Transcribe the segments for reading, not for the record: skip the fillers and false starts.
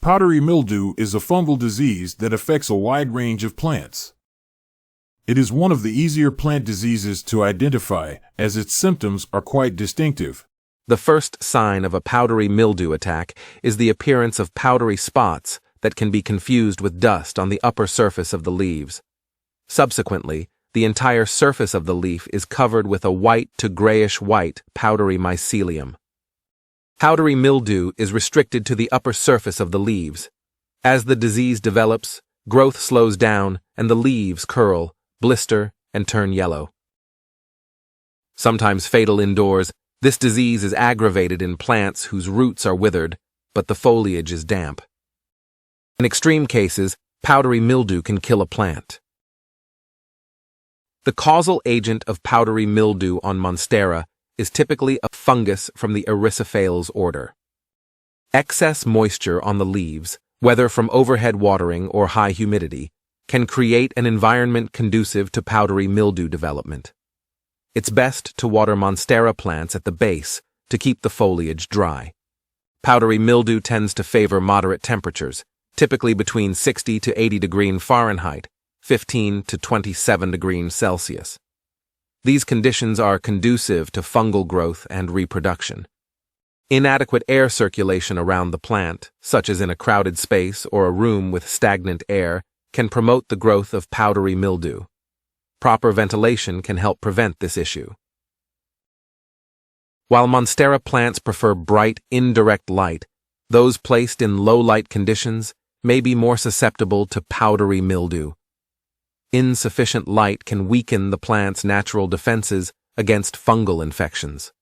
Powdery mildew is a fungal disease that affects a wide range of plants. It is one of the easier plant diseases to identify, as its symptoms are quite distinctive. The first sign of a powdery mildew attack is the appearance of powdery spots that can be confused with dust on the upper surface of the leaves. Subsequently, the entire surface of the leaf is covered with a white to grayish-white powdery mycelium. Powdery mildew is restricted to the upper surface of the leaves. As the disease develops, growth slows down and the leaves curl, blister, and turn yellow. Sometimes fatal indoors, this disease is aggravated in plants whose roots are withered, but the foliage is damp. In extreme cases, powdery mildew can kill a plant. The causal agent of powdery mildew on Monstera is typically a fungus from the Erysiphales order. Excess moisture on the leaves, whether from overhead watering or high humidity, can create an environment conducive to powdery mildew development. It's best to water Monstera plants at the base to keep the foliage dry. Powdery mildew tends to favor moderate temperatures, typically between 60 to 80 degrees Fahrenheit, 15 to 27 degrees Celsius. These conditions are conducive to fungal growth and reproduction. Inadequate air circulation around the plant, such as in a crowded space or a room with stagnant air, can promote the growth of powdery mildew. Proper ventilation can help prevent this issue. While Monstera plants prefer bright, indirect light, those placed in low-light conditions may be more susceptible to powdery mildew. Insufficient light can weaken the plant's natural defenses against fungal infections.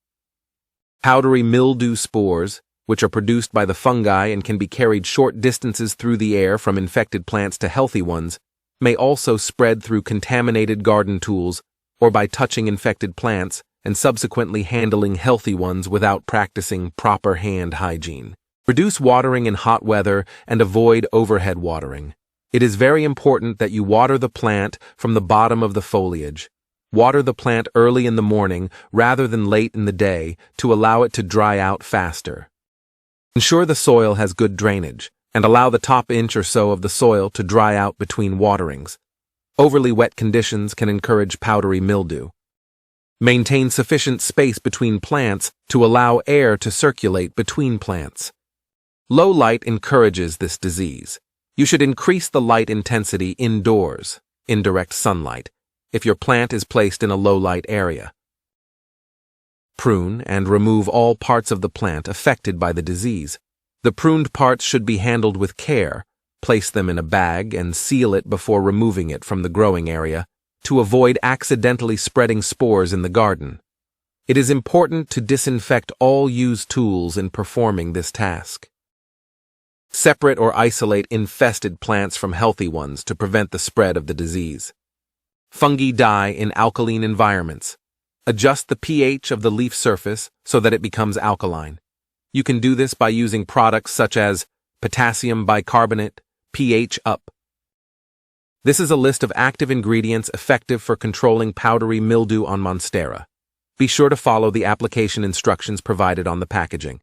Powdery mildew spores, which are produced by the fungi and can be carried short distances through the air from infected plants to healthy ones, may also spread through contaminated garden tools or by touching infected plants and subsequently handling healthy ones without practicing proper hand hygiene. Reduce watering in hot weather and avoid overhead watering. It is very important that you water the plant from the bottom of the foliage. Water the plant early in the morning rather than late in the day to allow it to dry out faster. Ensure the soil has good drainage and allow the top inch or so of the soil to dry out between waterings. Overly wet conditions can encourage powdery mildew. Maintain sufficient space between plants to allow air to circulate between plants. Low light encourages this disease. You should increase the light intensity indoors, indirect sunlight, if your plant is placed in a low-light area. Prune and remove all parts of the plant affected by the disease. The pruned parts should be handled with care. Place them in a bag and seal it before removing it from the growing area to avoid accidentally spreading spores in the garden. It is important to disinfect all used tools in performing this task. Separate or isolate infested plants from healthy ones to prevent the spread of the disease. Fungi die in alkaline environments. Adjust the pH of the leaf surface so that it becomes alkaline. You can do this by using products such as potassium bicarbonate, pH up. This is a list of active ingredients effective for controlling powdery mildew on Monstera. Be sure to follow the application instructions provided on the packaging.